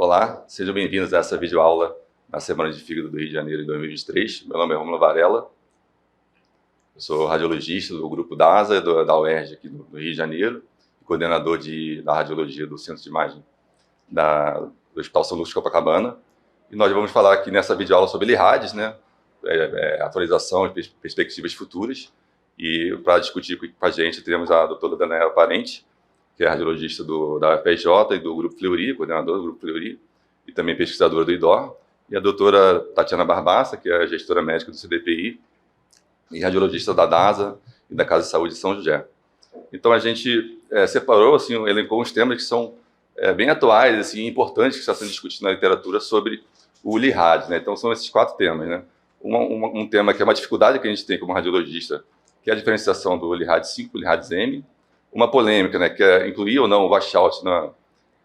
Olá, sejam bem-vindos a essa videoaula na Semana de Fígado do Rio de Janeiro de 2023. Meu nome é Rômulo Varela, eu sou radiologista do grupo DASA, da UERJ aqui do Rio de Janeiro, coordenador da radiologia do Centro de Imagem do Hospital São Lucas de Copacabana. E nós vamos falar aqui nessa videoaula sobre LIRADS, né? Atualização e perspectivas futuras. E para discutir com a gente, temos a doutora Daniela Parente, que é radiologista da UFRJ e do Grupo Fleury, coordenadora do Grupo Fleury, e também pesquisadora do IDOR, e a doutora Tatiana Barbassa, que é gestora médica do CDPI, e radiologista da DASA e da Casa de Saúde de São José. Então a gente separou, assim, elencou uns temas que são bem atuais, assim, importantes, que estão sendo discutidos na literatura sobre o LIRADS, né? Então são esses 4 temas, né? Um tema que é uma dificuldade que a gente tem como radiologista, que é a diferenciação do LIRADS 5 e LIRADS-M, uma polêmica, né, que é incluir ou não o washout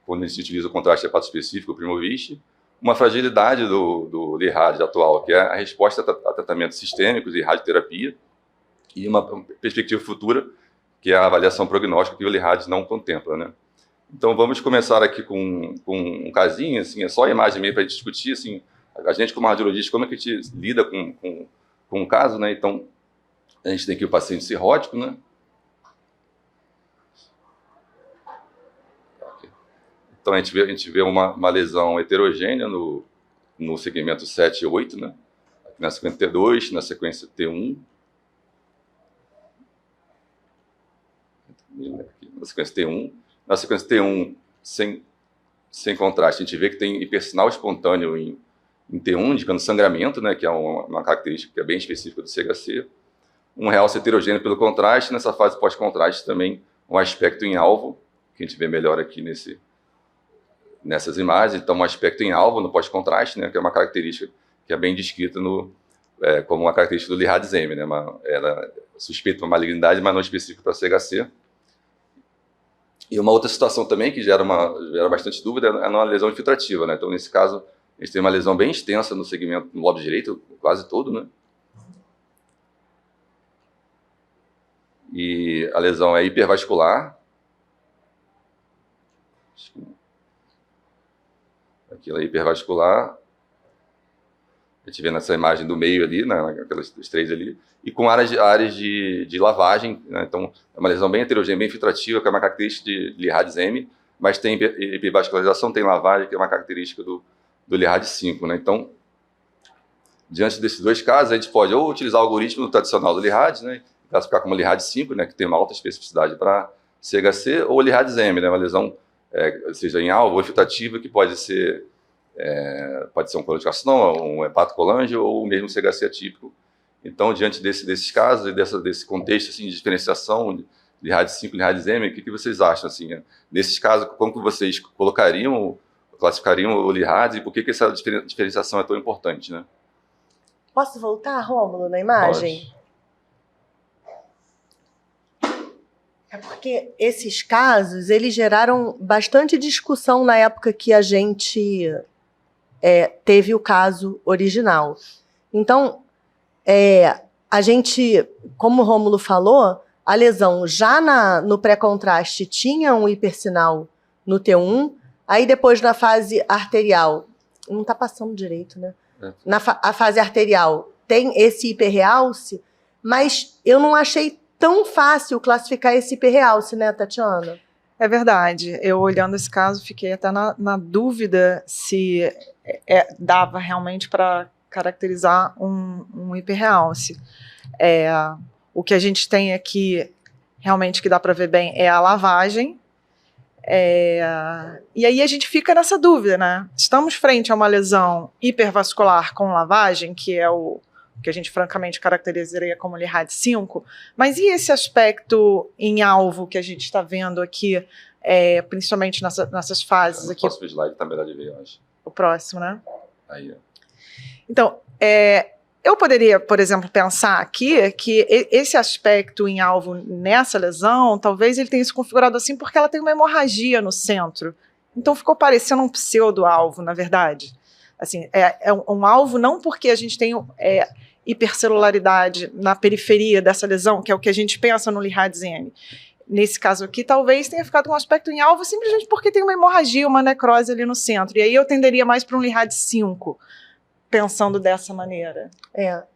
quando se utiliza o contraste hepato específico, o Primovich, uma fragilidade do LIRADS atual, que é a resposta a tratamentos sistêmicos e radioterapia, e uma perspectiva futura, que é a avaliação prognóstica que o LIRADS não contempla, né? Então vamos começar aqui com um casinho, assim, é só a imagem meio para a gente discutir, assim, a gente como radiologista, como é que a gente lida com um caso, né? Então a gente tem aqui o paciente cirrótico, né? Então, a gente vê uma lesão heterogênea no segmento 7 e 8, né? Aqui na sequência T2, na sequência T1. Na sequência T1. Na sequência T1, sem contraste, a gente vê que tem hipersinal espontâneo em T1, indicando sangramento, né? Que é uma característica que é bem específica do CHC. Um realce heterogêneo pelo contraste. Nessa fase pós-contraste também um aspecto em alvo, que a gente vê melhor aqui nessas imagens. Então, um aspecto em alvo no pós-contraste, né, que é uma característica que é bem descrita como uma característica do LIRADS-M, né, ela suspeita uma malignidade, mas não específica para CHC. E uma outra situação também que gera bastante dúvida é uma lesão infiltrativa, né? Então, nesse caso, a gente tem uma lesão bem extensa no segmento, no lobo direito, quase todo, né? E a lesão é hipervascular. Aquilo é hipervascular. A gente vê nessa imagem do meio ali, aquelas 3 ali, e com áreas de lavagem, né? Então, é uma lesão bem heterogênea, bem filtrativa, que é uma característica de LIRADS-M, mas tem hipervascularização, tem lavagem, que é uma característica do LIRADS 5, né? Então, diante desses 2 casos, a gente pode ou utilizar o algoritmo tradicional do LIRADS, né? Classificar como LIRADS 5, né? Que tem uma alta especificidade para CHC, ou LIRADS-M, né? Uma lesão seja em alvo ou infiltrativa, que pode ser um coloniocarcinoma, um hepatocolangio ou mesmo um CHC atípico. Então, diante desses casos e desse contexto assim, de diferenciação de LIRADS 5 e LIRADS-M, o que vocês acham? Assim, nesses casos, como que vocês classificariam o LIRADS e por que essa diferenciação é tão importante, né? Posso voltar, Rômulo, na imagem? Pode. É porque esses casos, eles geraram bastante discussão na época que a gente teve o caso original. Então, a gente, como o Rômulo falou, a lesão já no pré-contraste tinha um hipersinal no T1, aí depois na fase arterial, não está passando direito, né? A fase arterial tem esse hiperrealce, mas eu não achei tão fácil classificar esse hiperrealce, né, Tatiana? É verdade. Eu, olhando esse caso, fiquei até na dúvida se dava realmente para caracterizar um hiperrealce. O que a gente tem aqui, realmente, que dá para ver bem, é a lavagem. E aí a gente fica nessa dúvida, né? Estamos frente a uma lesão hipervascular com lavagem, que é o que a gente francamente caracterizaria como LIRADS 5, mas e esse aspecto em alvo que a gente está vendo aqui, principalmente nessas fases aqui? O próximo slide tá melhor de ver, eu acho. O próximo, né? Aí, ó. Então, eu poderia, por exemplo, pensar aqui que esse aspecto em alvo nessa lesão, talvez ele tenha se configurado assim porque ela tem uma hemorragia no centro. Então ficou parecendo um pseudo-alvo, na verdade. Assim, é um alvo não porque a gente tem hipercelularidade na periferia dessa lesão, que é o que a gente pensa no LIRADS-M. nesse caso aqui, talvez tenha ficado com um aspecto em alvo simplesmente porque tem uma hemorragia, uma necrose ali no centro. E aí eu tenderia mais para um Lirad 5, pensando dessa maneira.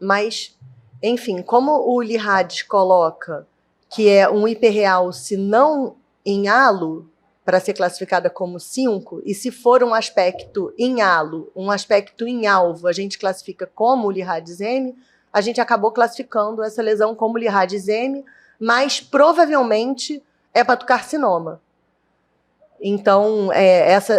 Mas, enfim, como o Lirad coloca que é um hiperrealce não em halo, para ser classificada como 5, e se for um aspecto em halo, um aspecto em alvo, a gente classifica como Lirad-M, a gente acabou classificando essa lesão como Lirad-M, mas provavelmente hepatocarcinoma. Então,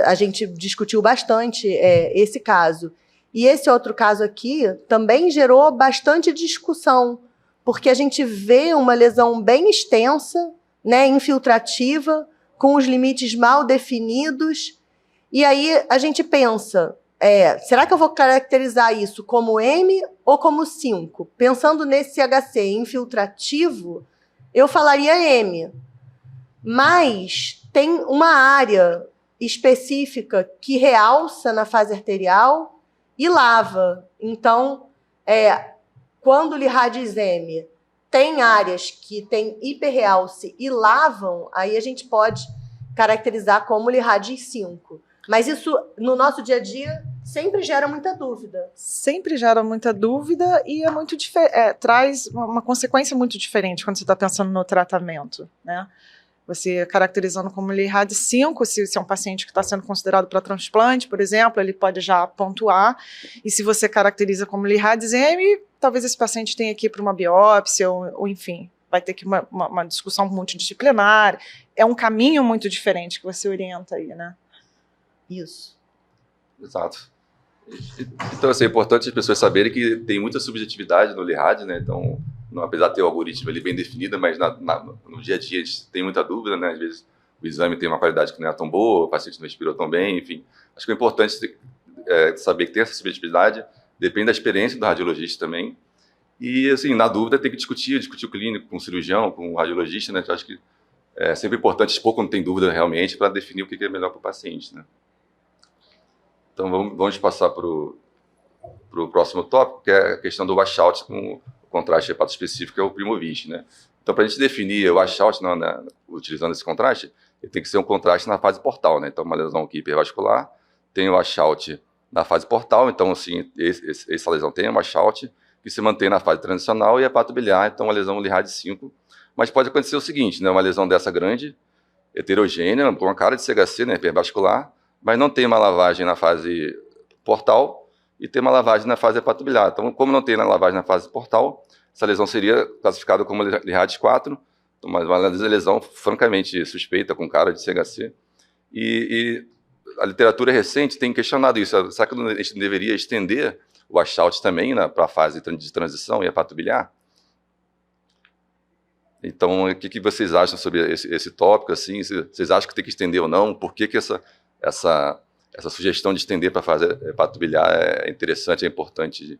a gente discutiu bastante esse caso. E esse outro caso aqui também gerou bastante discussão, porque a gente vê uma lesão bem extensa, né, infiltrativa, com os limites mal definidos, e aí a gente pensa, será que eu vou caracterizar isso como M ou como 5? Pensando nesse HC infiltrativo, eu falaria M, mas tem uma área específica que realça na fase arterial e lava. Então, quando o Lirad-M tem áreas que têm hiperrealce e lavam, aí a gente pode caracterizar como Lirad 5. Mas isso, no nosso dia a dia, sempre gera muita dúvida. Sempre gera muita dúvida e traz uma consequência muito diferente quando você está pensando no tratamento, né? Você caracterizando como Lirad 5, se é um paciente que está sendo considerado para transplante, por exemplo, ele pode já pontuar. E se você caracteriza como Lirad-M, talvez esse paciente tenha que ir para uma biópsia, ou enfim, vai ter que uma discussão multidisciplinar. É um caminho muito diferente que você orienta aí, né? Isso. Exato. Então, assim, é importante as pessoas saberem que tem muita subjetividade no Lirad, né? Então, apesar de ter o algoritmo ali bem definido, mas no dia a dia a gente tem muita dúvida, né? Às vezes o exame tem uma qualidade que não é tão boa, o paciente não respirou tão bem, enfim. Acho que é importante saber que tem essa subjetividade, depende da experiência do radiologista também. E, assim, na dúvida tem que discutir o clínico com o cirurgião, com o radiologista, né? Eu acho que é sempre importante expor quando tem dúvida realmente para definir o que é melhor para o paciente, né? Então, vamos passar para o próximo tópico, que é a questão do washout com o contraste hepatoespecífico, que é o Primovis, né? Então, para a gente definir o washout, utilizando esse contraste, ele tem que ser um contraste na fase portal, né? Então, uma lesão aqui hipervascular, tem o washout na fase portal, então, assim, essa lesão tem um washout, que se mantém na fase transicional, e hepatobiliar, então, uma lesão Lirad 5. Mas pode acontecer o seguinte, né? Uma lesão dessa grande, heterogênea, com uma cara de CHC, né? Hipervascular, mas não tem uma lavagem na fase portal e tem uma lavagem na fase hepatobiliar. Então, como não tem na lavagem na fase portal, essa lesão seria classificada como Lirad 4, uma lesão francamente suspeita, com cara de CHC. E a literatura recente tem questionado isso. Será que a gente não deveria estender o washout também para a fase de transição e hepatobiliar? Então, o que vocês acham sobre esse tópico? Assim? Vocês acham que tem que estender ou não? Por que essa sugestão de estender para a fase hepatobiliar é interessante, é importante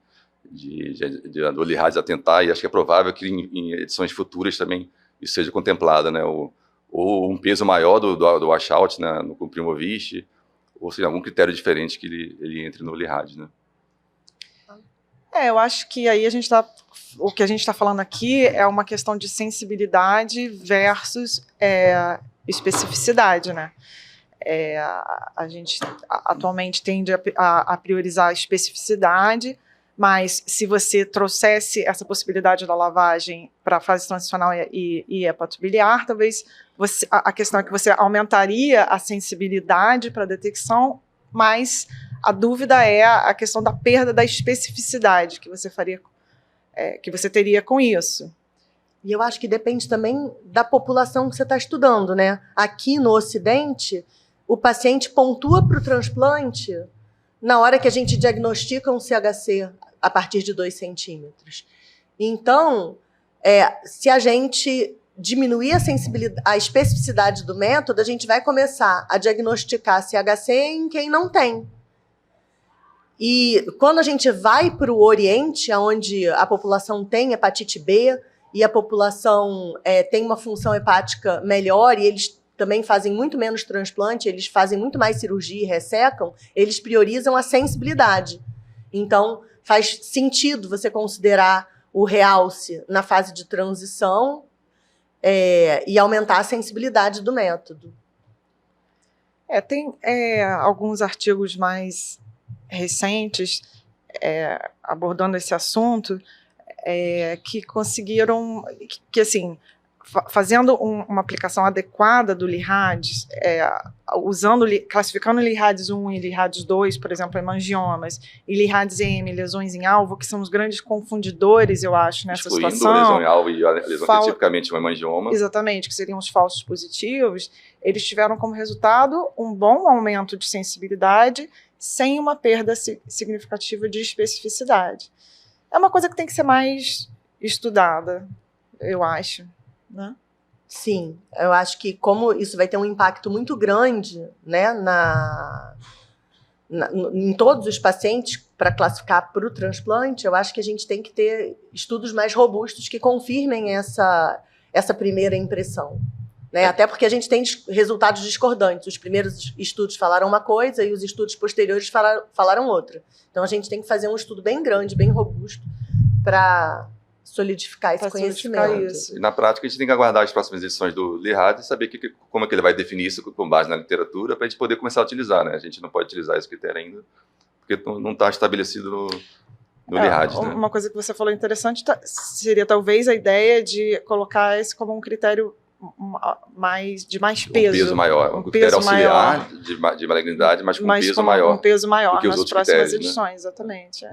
do Lirad atentar, e acho que é provável que em edições futuras também isso seja contemplado, né? Ou um peso maior do washout, né, no Primovis, ou seja, algum critério diferente que ele entre no Lirad, né? Eu acho que aí o que a gente está falando aqui é uma questão de sensibilidade versus especificidade, né? A gente atualmente tende a priorizar a especificidade, mas se você trouxesse essa possibilidade da lavagem para a fase transicional e hepatobiliar, talvez a questão é que você aumentaria a sensibilidade para a detecção, mas a dúvida é a questão da perda da especificidade que você teria com isso. E eu acho que depende também da população que você está estudando, né? Aqui no Ocidente, o paciente pontua para o transplante na hora que a gente diagnostica um CHC a partir de 2 centímetros. Então, se a gente diminuir a especificidade do método, a gente vai começar a diagnosticar CHC em quem não tem. E quando a gente vai para o Oriente, onde a população tem hepatite B e a população tem uma função hepática melhor, e eles também fazem muito menos transplante, eles fazem muito mais cirurgia e ressecam, eles priorizam a sensibilidade. Então, faz sentido você considerar o realce na fase de transição e aumentar a sensibilidade do método. Tem alguns artigos mais recentes abordando esse assunto que conseguiram que assim, fazendo uma aplicação adequada do LIRADS, classificando LIRADS 1 e LIRADS 2, por exemplo, hemangiomas, e LIRADS-M, lesões em alvo, que são os grandes confundidores, eu acho, nessa Excluindo situação. a lesão em alvo e a lesão que é tipicamente um hemangioma. Exatamente, que seriam os falsos positivos. Eles tiveram como resultado um bom aumento de sensibilidade sem uma perda significativa de especificidade. É uma coisa que tem que ser mais estudada, eu acho. Né? Sim, eu acho que como isso vai ter um impacto muito grande, né, em todos os pacientes para classificar para o transplante, eu acho que a gente tem que ter estudos mais robustos que confirmem essa primeira impressão. Né? Até porque a gente tem resultados discordantes. Os primeiros estudos falaram uma coisa e os estudos posteriores falaram outra. Então a gente tem que fazer um estudo bem grande, bem robusto, para solidificar esse conhecimento. Isso. E na prática a gente tem que aguardar as próximas edições do LIRAD e saber como é que ele vai definir isso com base na literatura para a gente poder começar a utilizar, né? A gente não pode utilizar esse critério ainda porque não está estabelecido no LIRAD. Né? Uma coisa que você falou interessante seria talvez a ideia de colocar esse como um critério de mais peso. Um peso maior. Um critério auxiliar de malignidade, mas com um peso maior. Um peso maior do que os nas outros próximas critérios, edições, né? exatamente.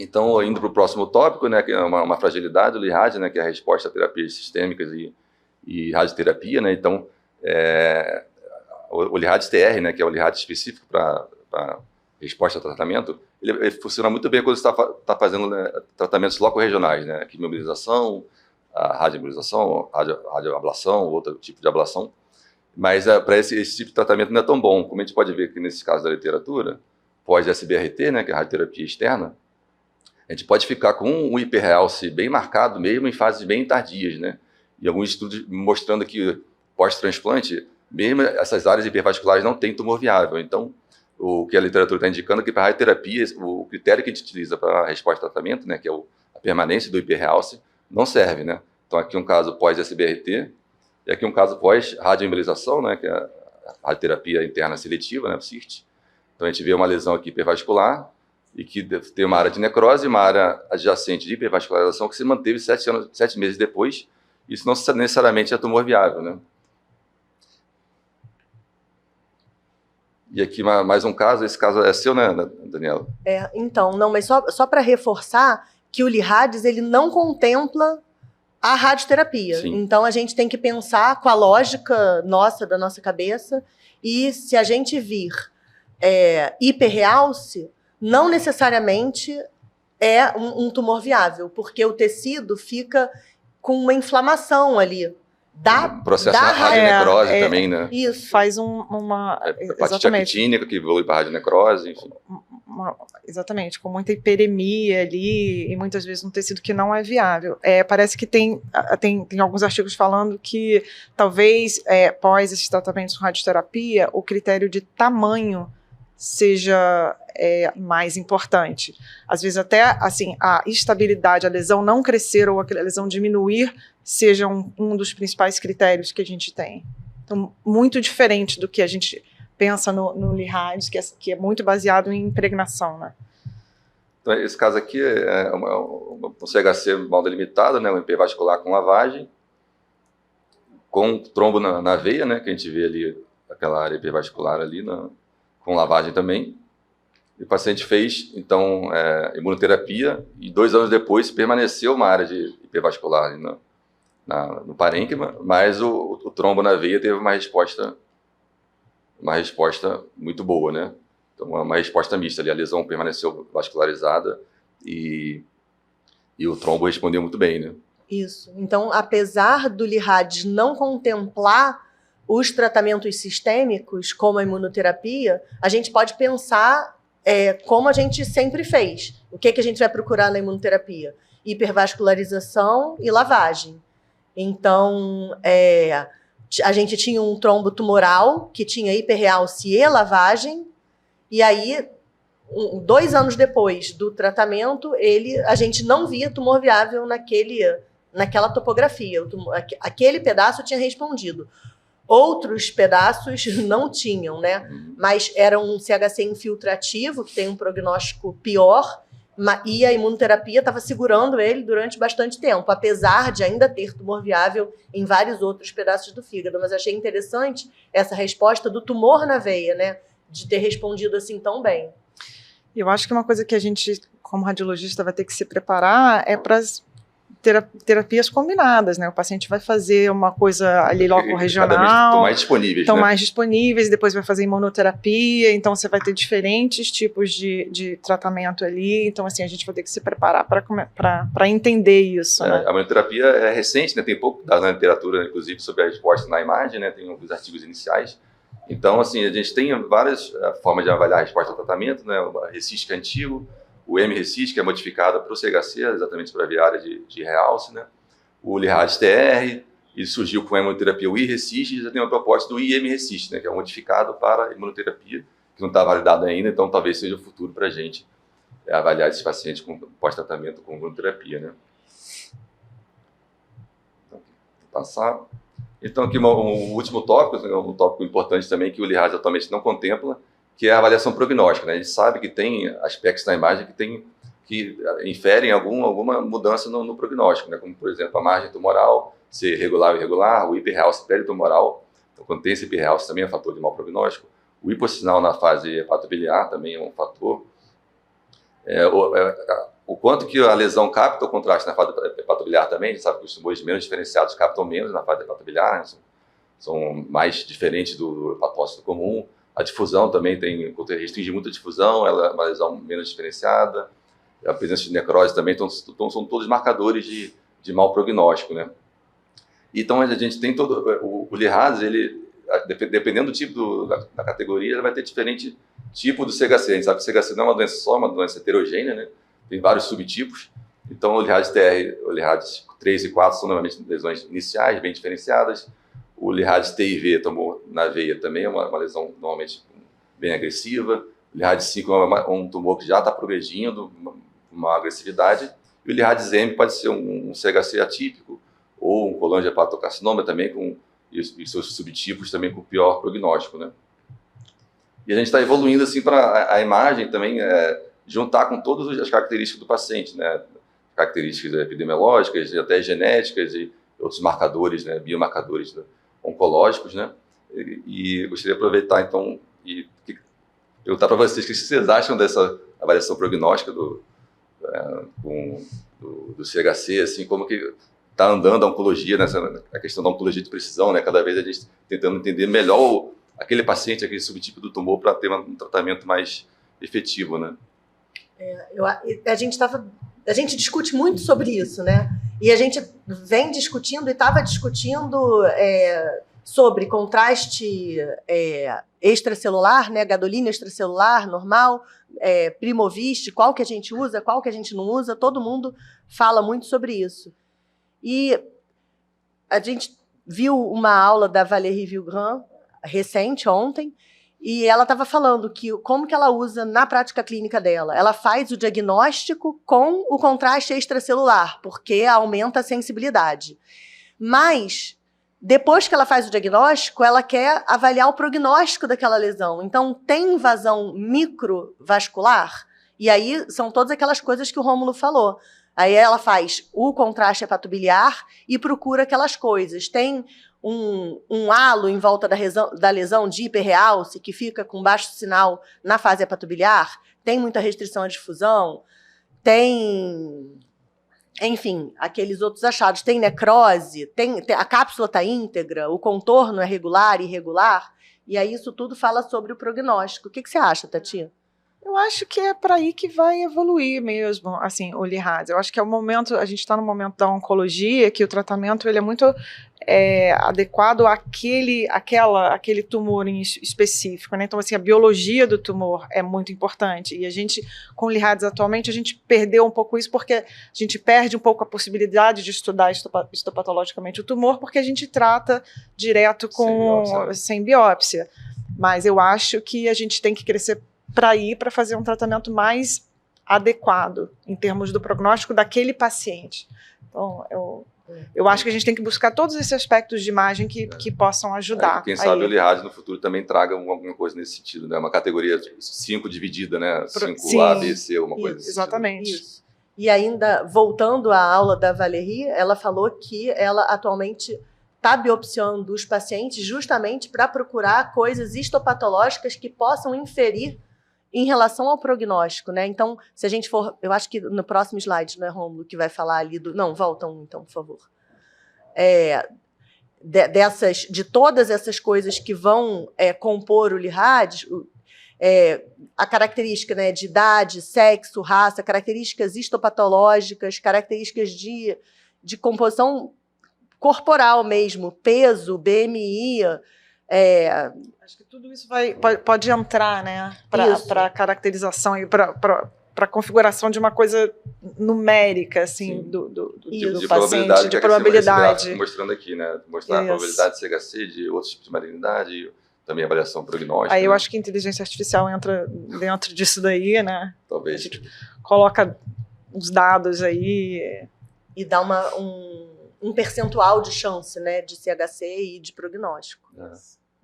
Então, indo para o próximo tópico, né, que é uma fragilidade do LIRAD, né, que é a resposta a terapias sistêmicas e radioterapia. Né? Então, o LIRADS-TR, né, que é o LIRAD específico para resposta a tratamento, ele funciona muito bem quando você está fazendo, né, tratamentos loco-regionais, né, quimiomobilização, a radiomobilização, radioablação, outro tipo de ablação. Mas para esse tipo de tratamento não é tão bom, como a gente pode ver aqui nesse caso da literatura, pós-SBRT, né, que é a radioterapia externa, a gente pode ficar com um hiperrealce bem marcado mesmo em fases bem tardias, né? E alguns estudos mostrando que pós-transplante, mesmo essas áreas hipervasculares não têm tumor viável. Então, o que a literatura está indicando é que para a radioterapia, o critério que a gente utiliza para a resposta ao tratamento, né, que é a permanência do hiperrealce, não serve, né? Então, aqui um caso pós-SBRT e aqui um caso pós-radioembolização, né, que é a radioterapia interna seletiva, né, o CIRT. Então, a gente vê uma lesão aqui hipervascular, e que tem uma área de necrose e uma área adjacente de hipervascularização que se manteve 7 meses depois. Isso não necessariamente é tumor viável, né? E aqui mais um caso, esse caso é seu, né, Daniela? Então, não, mas só para reforçar que o LIRADS ele não contempla a radioterapia. Sim. Então, a gente tem que pensar com a lógica da nossa cabeça, e se a gente vir hiperrealce, não necessariamente é um tumor viável, porque o tecido fica com uma inflamação ali. Um processo de radionecrose também, né? Isso. Faz uma... hepatite actínica que evolui para radionecrose, enfim. Exatamente, com muita hiperemia ali, e muitas vezes um tecido que não é viável. Parece que tem alguns artigos falando que talvez, pós esses tratamentos com radioterapia, o critério de tamanho seja mais importante. Às vezes até assim, a estabilidade, a lesão não crescer ou a lesão diminuir seja um dos principais critérios que a gente tem. Então, muito diferente do que a gente pensa no LIRADS, que é muito baseado em impregnação, né? Então, esse caso aqui é um CHC mal delimitado, né, um hipervascular com lavagem, com trombo na veia, né, que a gente vê ali, aquela área hipervascular ali, com lavagem também. E o paciente fez, então, imunoterapia, e 2 anos depois permaneceu uma área de hipervascular ali no parênquima, mas o trombo na veia teve uma resposta muito boa, né? Então, uma resposta mista ali, a lesão permaneceu vascularizada e o trombo respondeu muito bem, né? Isso. Então, apesar do LIRADS não contemplar os tratamentos sistêmicos, como a imunoterapia, a gente pode pensar como a gente sempre fez. O que a gente vai procurar na imunoterapia? Hipervascularização e lavagem. Então, a gente tinha um trombo tumoral que tinha hiperrealce e lavagem, e aí 2 anos depois do tratamento, a gente não via tumor viável naquela topografia. Aquele pedaço tinha respondido. Outros pedaços não tinham, né? Mas era um CHC infiltrativo, que tem um prognóstico pior, e a imunoterapia estava segurando ele durante bastante tempo, apesar de ainda ter tumor viável em vários outros pedaços do fígado. Mas achei interessante essa resposta do tumor na veia, né? De ter respondido assim tão bem. Eu acho que uma coisa que a gente, como radiologista, vai ter que se preparar é para as terapias combinadas, né? O paciente vai fazer uma coisa ali logo regional, estão mais disponíveis, estão né? mais disponíveis, depois vai fazer imunoterapia, então você vai ter diferentes tipos de tratamento ali, então assim, a gente vai ter que se preparar para entender isso, né? A imunoterapia é recente, né? Tem pouco na literatura, inclusive, sobre a resposta na imagem, né? Tem alguns artigos iniciais. Então, assim, a gente tem várias formas de avaliar a resposta ao tratamento, né? O RECIST, que é antigo, o M-RECIST, que é modificado para o CHC, exatamente para a área de realce, né? O LIRADS-TR, ele surgiu com a imunoterapia, o I-RECIST, e já tem uma proposta do IM-RECIST, né? Que é modificado para a imunoterapia, que não está validado ainda, então talvez seja o futuro para a gente avaliar esses pacientes com pós-tratamento com imunoterapia, né? Então, vou passar. Então, aqui um último tópico, um tópico importante também, que o LIRADS atualmente não contempla, que é a avaliação prognóstica, né? A gente sabe que tem aspectos na imagem que inferem alguma mudança no prognóstico, né? Como, por exemplo, a margem tumoral ser regular ou irregular, o hiperrealce peritumoral. Então, quando tem esse hiperrealce também é um fator de mau prognóstico. O hipossinal na fase hepatobiliar também é um fator. O quanto que a lesão capta o contraste na fase hepatobiliar também, a gente sabe que os tumores menos diferenciados captam menos na fase hepatobiliar, né? São mais diferentes do hepatócito comum. A difusão também restringe muito a difusão, ela é uma lesão menos diferenciada. A presença de necrose também, então são todos marcadores de mau prognóstico, né? Então a gente tem o LIRADS, ele, dependendo do tipo da categoria, ele vai ter diferente tipo do CHC. A gente sabe que o CHC não é uma doença só, é uma doença heterogênea, né? Tem vários subtipos. Então o LIRADS-TR, o LIRADS 3 e 4 são normalmente lesões iniciais, bem diferenciadas. O LIRADS-TIV, tumor na veia, também é uma lesão normalmente bem agressiva. O LIRADS-5 é um tumor que já está progredindo, uma agressividade. E o LIRADS-M pode ser um CHC atípico ou um colangiohepatocarcinoma também, e seus subtipos também com pior prognóstico, né? E a gente está evoluindo assim para a imagem também juntar com todas as características do paciente, né? Características epidemiológicas e até genéticas e outros marcadores, né? Biomarcadores, né? Oncológicos, né? E gostaria de aproveitar, então, e perguntar para vocês o que vocês acham dessa avaliação prognóstica do CHC, assim, como que está andando a oncologia, a questão da oncologia de precisão, né? Cada vez a gente tentando entender melhor aquele paciente, aquele subtipo do tumor, para ter um tratamento mais efetivo, né? A gente discute muito sobre isso, né? E a gente vem discutindo e estava discutindo sobre contraste extracelular, né? Gadolina extracelular, normal, Primovist, qual que a gente usa, qual que a gente não usa, todo mundo fala muito sobre isso. E a gente viu uma aula da Valérie Vilgrand, recente, ontem, e ela estava falando como que ela usa na prática clínica dela. Ela faz o diagnóstico com o contraste extracelular, porque aumenta a sensibilidade. Mas, depois que ela faz o diagnóstico, ela quer avaliar o prognóstico daquela lesão. Então, tem invasão microvascular? E aí são todas aquelas coisas que o Rômulo falou. Aí ela faz o contraste hepatobiliar e procura aquelas coisas. Tem um halo em volta da lesão de hiperrealce, que fica com baixo sinal na fase hepatobiliar, tem muita restrição à difusão, tem, enfim, aqueles outros achados, tem necrose, a cápsula está íntegra, o contorno é regular, irregular, e aí isso tudo fala sobre o prognóstico. O que você acha, Tati? Eu acho que é para aí que vai evoluir mesmo, assim, o LIRADS. Eu acho que é o momento, a gente está no momento da oncologia, que o tratamento ele é muito adequado àquele tumor em específico, né? Então, assim, a biologia do tumor é muito importante. E a gente, com o LIRADS atualmente, a gente perdeu um pouco isso, porque a gente perde um pouco a possibilidade de estudar histopatologicamente o tumor, porque a gente trata direto sem biópsia. Mas eu acho que a gente tem que crescer para ir para fazer um tratamento mais adequado em termos do prognóstico daquele paciente. Então, eu acho que a gente tem que buscar todos esses aspectos de imagem que possam ajudar. Quem sabe o Lirad no futuro também traga alguma coisa nesse sentido, né? Uma categoria 5 dividida, né? 5A, B, C, alguma coisa assim. Exatamente. Isso. E ainda, voltando à aula da Valérie, ela falou que ela atualmente está biopsiando os pacientes justamente para procurar coisas histopatológicas que possam inferir em relação ao prognóstico, né? Então, se a gente for... Eu acho que no próximo slide, não é, Rômulo, que vai falar ali do... Não, volta um, então, por favor. De todas essas coisas que vão compor o Lirad, a característica, né, de idade, sexo, raça, características histopatológicas, características de composição corporal mesmo, peso, BMI... Acho que tudo isso pode entrar, né, para a caracterização e para a configuração de uma coisa numérica, assim, do paciente, de probabilidade. Mostrando aqui, né, mostrar a probabilidade de CHC, de outros tipos de malignidade, e também avaliação prognóstica. Aí eu acho que a inteligência artificial entra dentro disso daí, né? Talvez. A gente coloca os dados aí. E dá um percentual de chance, né, de CHC e de prognóstico.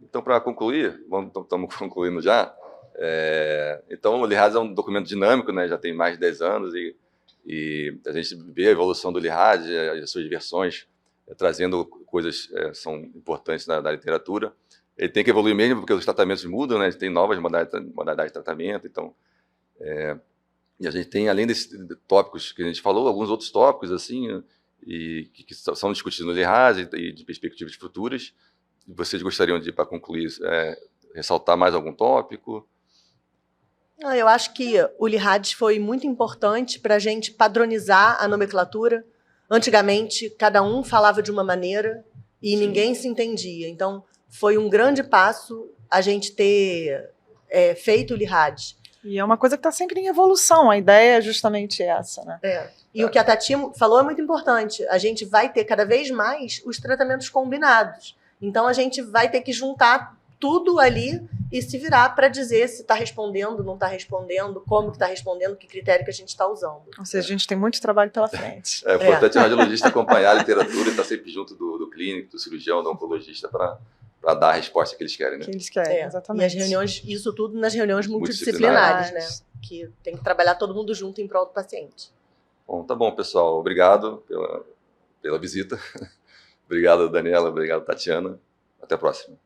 Então, para concluir, estamos concluindo já. Então, o Lirad é um documento dinâmico, né? Já tem mais de 10 anos e a gente vê a evolução do Lirad, as suas versões, trazendo coisas que são importantes na literatura. Ele tem que evoluir mesmo, porque os tratamentos mudam, né? Tem novas modalidades de tratamento. Então, e a gente tem, além desses tópicos que a gente falou, alguns outros tópicos assim, e que são discutidos no Lirad e de perspectivas futuras. Vocês gostariam de, para concluir, ressaltar mais algum tópico? Eu acho que o Lirad foi muito importante para a gente padronizar a nomenclatura. Antigamente, cada um falava de uma maneira e ninguém se entendia. Então, foi um grande passo a gente ter feito o Lirad. E é uma coisa que está sempre em evolução, a ideia é justamente essa, né? E o que a Tati falou é muito importante. A gente vai ter cada vez mais os tratamentos combinados. Então, a gente vai ter que juntar tudo ali e se virar para dizer se está respondendo, não está respondendo, como que está respondendo, que critério que a gente está usando. Ou seja, a gente tem muito trabalho pela frente. É importante o radiologista acompanhar a literatura e estar sempre junto do clínico, do cirurgião, do oncologista para dar a resposta que eles querem, né? Que eles querem, exatamente. E as reuniões, isso tudo nas reuniões multidisciplinares, né? Que tem que trabalhar todo mundo junto em prol do paciente. Bom, tá bom, pessoal. Obrigado pela visita. Obrigado, Daniela. Obrigado, Tatiana. Até a próxima.